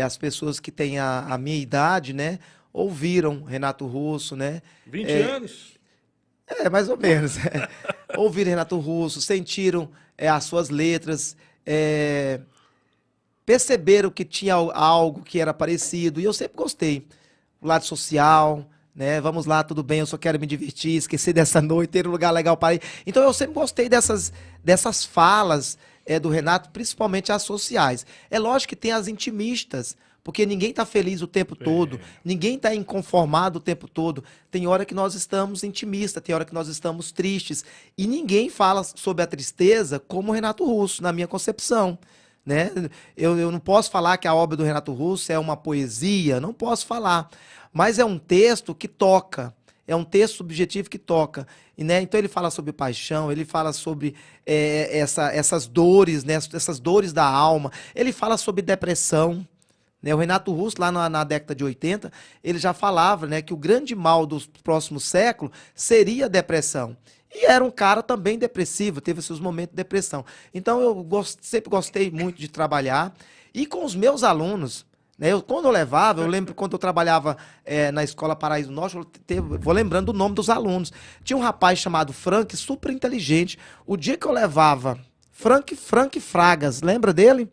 as pessoas que têm a minha idade, né, ouviram Renato Russo, né? 20 anos? Mais ou menos. Ouviram Renato Russo, sentiram as suas letras, perceberam que tinha algo que era parecido, e eu sempre gostei. O lado social, né? Vamos lá, tudo bem, eu só quero me divertir, esquecer dessa noite, ter um lugar legal para ir. Então eu sempre gostei dessas falas do Renato, principalmente as sociais. É lógico que tem as intimistas, porque ninguém está feliz o tempo todo, ninguém está inconformado o tempo todo. Tem hora que nós estamos intimistas, tem hora que nós estamos tristes. E ninguém fala sobre a tristeza como o Renato Russo, na minha concepção. Né? Eu não posso falar que a obra do Renato Russo é uma poesia, não posso falar. Mas é um texto que toca, é um texto subjetivo que toca. E, né, então ele fala sobre paixão, ele fala sobre essas dores, né, essas dores da alma, ele fala sobre depressão. Né? O Renato Russo, lá na década de 80, ele já falava, né, que o grande mal do próximo século seria a depressão. E era um cara também depressivo, teve seus momentos de depressão. Então eu sempre gostei muito de trabalhar. E com os meus alunos, né, quando eu levava, eu lembro quando eu trabalhava na Escola Paraíso Norte, vou lembrando o nome dos alunos. Tinha um rapaz chamado Frank, super inteligente. O dia que eu levava Frank Fragas, lembra dele?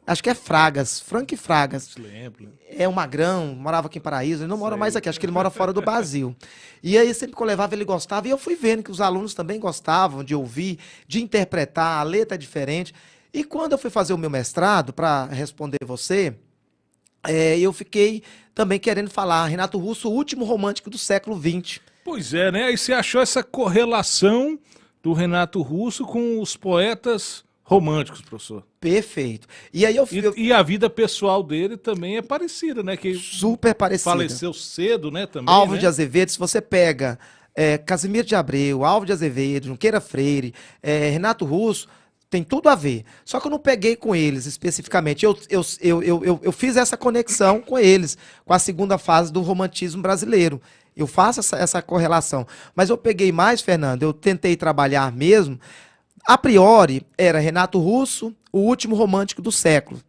Acho que é Fragas, Frank Fragas. Lembro. É um magrão, morava aqui em Paraíso, ele não mora mais aqui, acho que ele mora fora do Brasil. E aí sempre que eu levava ele gostava, e eu fui vendo que os alunos também gostavam de ouvir, de interpretar, a letra é diferente. E quando eu fui fazer o meu mestrado, para responder você, eu fiquei também querendo falar, Renato Russo, o último romântico do século XX. Pois é, né? Aí você achou essa correlação do Renato Russo com os poetas românticos, professor. Perfeito. E aí E a vida pessoal dele também é parecida, né? Que super parecida. faleceu cedo, né? Também, Álvaro né? de Azevedo, se você pega Casimiro de Abreu, Álvaro de Azevedo, Junqueira Freire, Renato Russo, tem tudo a ver. Só que eu não peguei com eles especificamente. Eu fiz essa conexão com eles, com a segunda fase do romantismo brasileiro. Eu faço essa correlação. Mas eu peguei mais, Fernando, eu tentei trabalhar mesmo. A priori, era Renato Russo, o último romântico do século,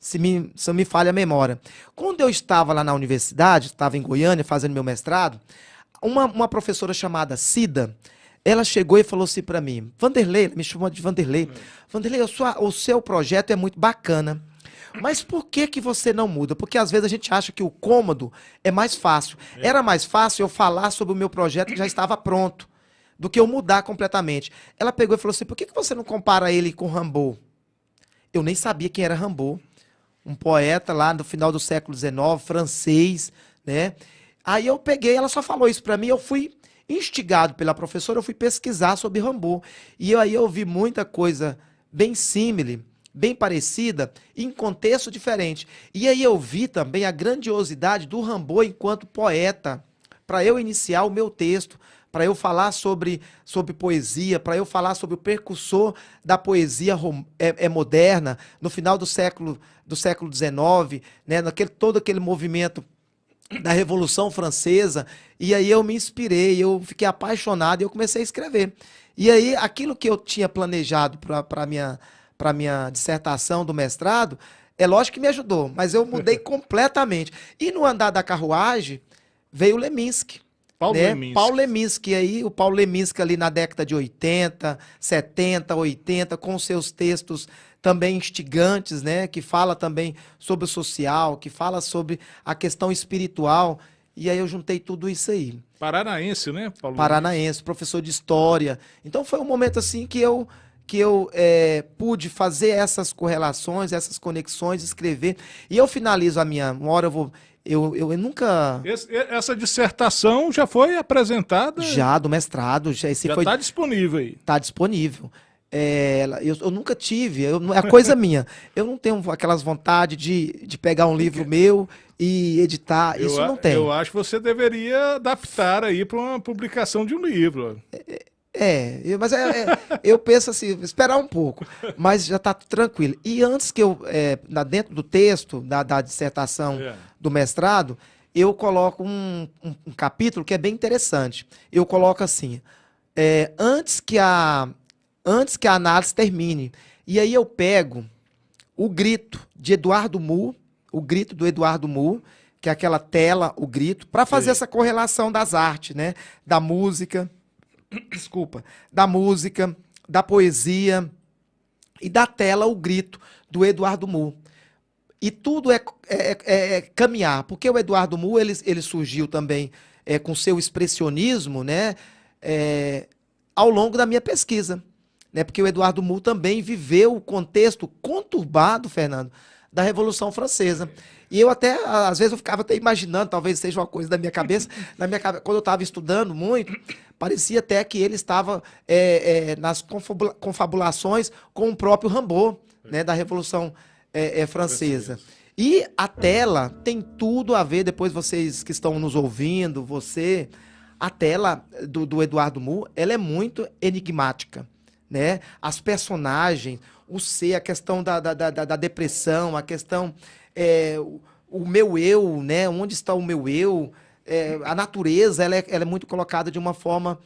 se não me falha a memória. Quando eu estava lá na universidade, estava em Goiânia fazendo meu mestrado, uma professora chamada Cida, ela chegou e falou assim para mim, Vanderlei, ela me chamou de Vanderlei, Vanderlei, o seu projeto é muito bacana, mas por que você não muda? Porque às vezes a gente acha que o cômodo é mais fácil. Era mais fácil eu falar sobre o meu projeto que já estava pronto, do que eu mudar completamente. Ela pegou e falou assim, por que você não compara ele com Rimbaud? Eu nem sabia quem era Rimbaud. Um poeta lá no final do século XIX, francês, né? Aí eu peguei, ela só falou isso para mim, eu fui instigado pela professora, eu fui pesquisar sobre Rimbaud. E aí eu vi muita coisa bem símile, bem parecida, em contexto diferente. E aí eu vi também a grandiosidade do Rimbaud enquanto poeta, para eu iniciar o meu texto, para eu falar sobre poesia, para eu falar sobre o precursor da poesia moderna, no final do século XIX, né, todo aquele movimento da Revolução Francesa, e aí eu me inspirei, eu fiquei apaixonado e eu comecei a escrever. E aí aquilo que eu tinha planejado para minha dissertação do mestrado, é lógico que me ajudou, mas eu mudei completamente. E no andar da carruagem veio o Leminski. Paulo Leminski, aí, o Paulo Leminski ali na década de 80, 70, 80, com seus textos também instigantes, né, que fala também sobre o social, que fala sobre a questão espiritual, e aí eu juntei tudo isso aí. Paranaense, né, Paulo Paranaense, professor de história. Então foi um momento assim que eu pude fazer essas correlações, essas conexões, escrever, e eu finalizo uma hora eu vou... Eu nunca... Essa dissertação já foi apresentada? Já, do mestrado. Já está disponível aí? Está disponível. Eu nunca tive, é coisa minha. Eu não tenho aquelas vontades de pegar um livro meu e editar. Isso não tem. Eu acho que você deveria adaptar aí para uma publicação de um livro. Mas eu penso assim, esperar um pouco, mas já está tranquilo. E antes que dentro do texto da dissertação do mestrado, eu coloco um capítulo que é bem interessante. Eu coloco assim, antes que a análise termine. E aí eu pego o grito de Eduardo Mu o grito do Eduardo Mu, que é aquela tela, o grito, para fazer Sim. essa correlação das artes, né? Da música, desculpa, da música, da poesia e da tela, o grito do Eduardo Mu. E tudo é caminhar, porque o Eduardo Mu, ele surgiu também com seu expressionismo, né? Ao longo da minha pesquisa, né? Porque o Eduardo Mu também viveu o contexto conturbado, Fernando, da Revolução Francesa. E eu até, às vezes, eu ficava até imaginando, talvez seja uma coisa da minha cabeça, quando eu estava estudando muito, parecia até que ele estava nas confabulações com o próprio Rimbaud, né, da Revolução Francesa. E a tela tem tudo a ver, depois vocês que estão nos ouvindo, a tela do Eduardo Mu, ela é muito enigmática, né? As personagens, o ser, a questão da depressão, a questão, o meu eu, né? Onde está o meu eu? A natureza, ela é muito colocada de uma forma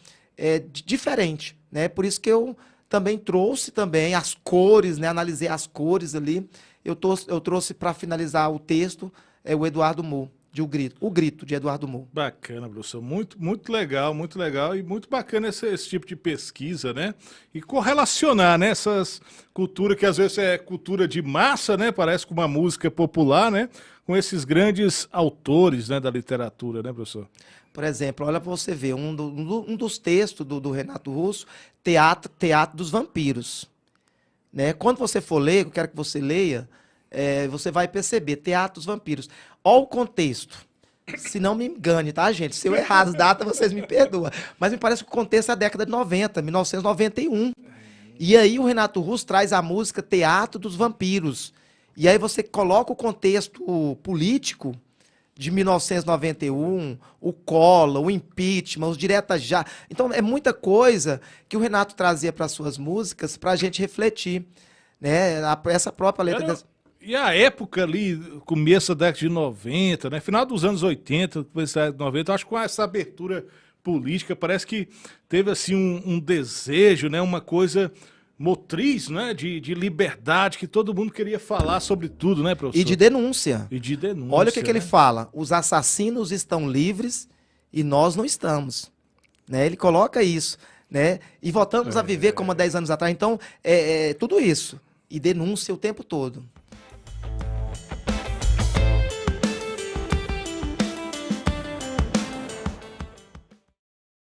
diferente, né? Por isso que eu também trouxe também as cores, né? Analisei as cores ali. Eu trouxe para finalizar o texto o Eduardo Mu, o grito de Eduardo Mu. Bacana, professor. Muito, muito legal e muito bacana esse tipo de pesquisa, né? E correlacionar, né, essas culturas que às vezes é cultura de massa, né? Parece com uma música popular, né? Com esses grandes autores, né, da literatura, né, professor? Por exemplo, olha para você ver, um dos textos do Renato Russo, Teatro dos Vampiros. Né? Quando você for ler, eu quero que você leia, você vai perceber, Teatro dos Vampiros. Olha o contexto. Se não me engane, tá, gente? Se eu errar as datas, vocês me perdoam. Mas me parece que o contexto é a década de 90, 1991. E aí o Renato Russo traz a música Teatro dos Vampiros. E aí você coloca o contexto político de 1991, o Collor, o impeachment, os diretas já. Então é muita coisa que o Renato trazia para suas músicas para a gente refletir, né? Essa própria letra. E a época ali, começo da década de 90, né? Final dos anos 80, depois da década de 90, eu acho que com essa abertura política, parece que teve assim um desejo, né? Uma coisa motriz, né, de liberdade, que todo mundo queria falar sobre tudo, né, professor? E de denúncia. E de denúncia. Olha o que ele fala. Os assassinos estão livres e nós não estamos. Né? Ele coloca isso. Né? E voltamos a viver como há 10 anos atrás. Então, tudo isso. E denúncia o tempo todo.